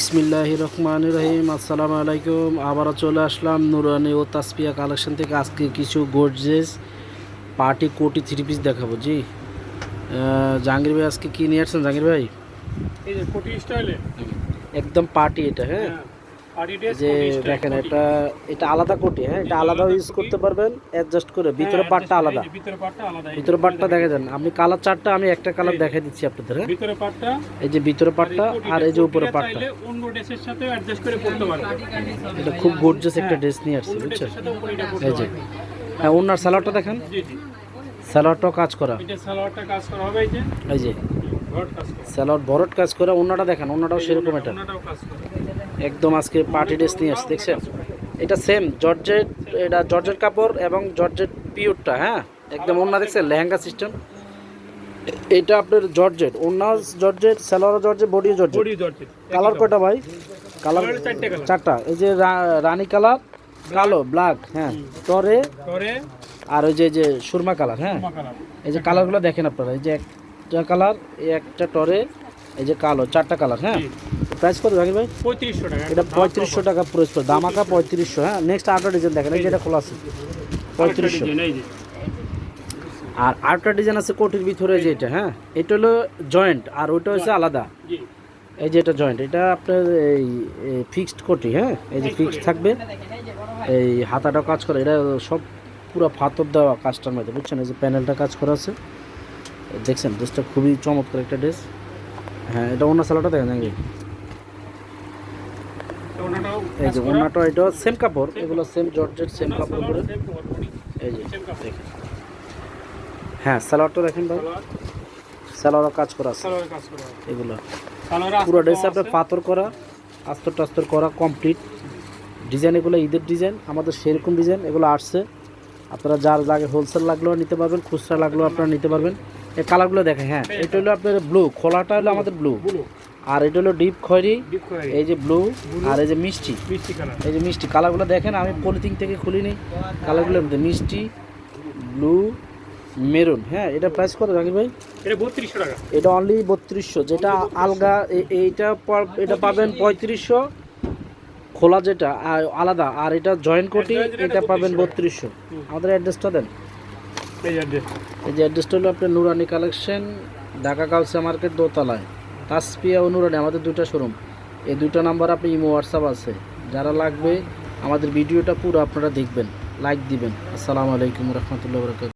বিসমিল্লাহির রহমানির রহিম। আসসালামু আলাইকুম। আবারও চলে আসলাম নুরানি ও তাসপিয়া কালেকশন থেকে। আজকে কিছু গর্জিয়াস পার্টি কোটি থ্রি পিস দেখাবো। জি জাহাঙ্গীর ভাই আজকে কী নিয়ে আসছেন জাহাঙ্গীর ভাই? এই যে কোটি স্টাইলে একদম পার্টি এটা। হ্যাঁ, পার্টি ড্রেস যে কোটি স্টাইল দেখেন এটা আলাদা কোটি। হ্যাঁ, এটা আলাদা ইউজ করতে পারবেন অ্যাডজাস্ট করে। ভিতরে পার্টটা আলাদা, ভিতরে পার্টটা আলাদা। ভিতরে পার্টটা দেখা যান। আপনি কালার চারটা, আমি একটা কালার দেখাই দিচ্ছি আপনাদের। হ্যাঁ, ভিতরে পার্টটা, এই যে ভিতরে পার্টটা আর এই যে উপরে পার্টটা। চাইলে অন্য ড্রেসের সাথে অ্যাডজাস্ট করে পড়তে পারবেন। এটা খুব গর্জিয়াস একটা ড্রেস নিয়ে আসছে, বুঝছেন? এই যে হ্যাঁ, ওনার সালোয়ারটা দেখেন। জি জি, সালোয়ারটাও কাজ করা। এটা সালোয়ারটা কাজ করা হবে। এই যে ভরট কাজ করা, সালোয়ার ভরট কাজ করা। ওনাটা দেখেন, ওনাটাও সেরকম। এটা ওনাটাও কাজ করা একদম আজকে পার্টি ড্রেস নিয়ে আসছে, দেখছেন? এটা সেম জর্জেট, এটা জর্জেট কাপড় এবং জর্জেট পিওরটা। হ্যাঁ, একদম ওনা দেখছেন, লেহেঙ্গা সিস্টেম। এটা আপনার জর্জেট, ওনা georgette, salwar georgette, body georgette. Body georgette. Colour কয়টা ভাই? কালার চারটে কালার। চারটা। এই যে রানী কালার, কালো, ব্ল্যাক, হ্যাঁ, টরে, টরে আর ওই যে সুরমা কালার। হ্যাঁ, কালার। এই যে কালারগুলো দেখেন আপনারা। এই যে একটা কালার, এই একটা টরে, এই যে কালো, চারটা কালার। হ্যাঁ, প্রাইস কত জানি ভাই? 3500 টাকা। এটা 3500 টাকা প্রাইস পড়ে, দামাকা 3500। হ্যাঁ, নেক্সট আরেকটা ডিজাইন দেখেন, এই যে এটা খোলা আছে 3500। এই যে আর আরেকটা ডিজাইন আছে কোটির ভিতরে, যে এটা। হ্যাঁ, এটা হলো জয়েন্ট আর ওইটা হচ্ছে আলাদা। জি, এই যে এটা জয়েন্ট, এটা আপনার এই ফিক্সড কোটি। হ্যাঁ, এই যে ফিক্সড থাকবে, এই হাতাটাও কাজ করে। এটা সব পুরো ফাতর দেওয়া কাজটার মধ্যে, বুঝছেন? এই যে প্যানেলটা কাজ করা আছে, দেখছেন? ড্রেসটা খুবই চমৎকার একটা ড্রেস। হ্যাঁ, এটা ওনার সালোয়ারটা দেখেন নাকি? ওনাটাও এই যে ওনাটা, এটা সেম কাপড়, এগুলো সেম জর্জেট, সেম কাপড় করে। এই যে দেখেন, হ্যাঁ, সালোয়ারটা দেখেন ভাই, সালোয়ারও কাজ করা আছে। সালোয়ার কাজ করা। এগুলো সালোয়ার পুরো ড্রেস আপনার পাথর করা, আস্তর টাস্তর করা কমপ্লিট ডিজাইন। এগুলো ঈদের ডিজাইন, আমাদের সেরকম ডিজাইন এগুলো আসছে। আপনারা যার লাগে হোলসেল লাগলেও নিতে পারবেন, খুচরা লাগলেও আপনারা নিতে পারবেন। এই কালারগুলো দেখেন। হ্যাঁ, এটা হলো আপনার ব্লু, খোলাটা হলো আমাদের ব্লু, আর এটা হলো ডিপ খয়েরি, এই যে ব্লু, আর এই যে মিষ্টি, মিষ্টি কালার। এই যে মিষ্টি কালারগুলো দেখেন। আমি পলিথিন থেকে খুলিনি, কালারগুলো মিষ্টি, ব্লু, মেরুন। হ্যাঁ, এটা প্রাইস কত রাখি ভাই? এটা 3200 টাকা। এটা অনলি 3200। যেটা আলগা এইটা এটা পাবেন 3500, খোলা যেটা আলাদা, আর এটা জয়েন্ট কোটি, এটা পাবেন 3200। আমাদের অ্যাড্রেসটা দেন। এই অ্যাড্রেস, এই যে অ্যাড্রেসটা হলো আপনার নুরানি কালেকশন, ঢাকা কাউসিয়া মার্কেট দোতলায়। তাসপিয়া ও নুরানি আমাদের দুইটা শোরুম। এই দুইটা নাম্বার আপনি ইমো হোয়াটসঅ্যাপ আছে, যারা লাগবে আমাদের ভিডিওটা পুরো আপনারা দেখবেন, লাইক দিবেন। আসসালামু আলাইকুম রহমতুল্লাহ বরকাতুহু।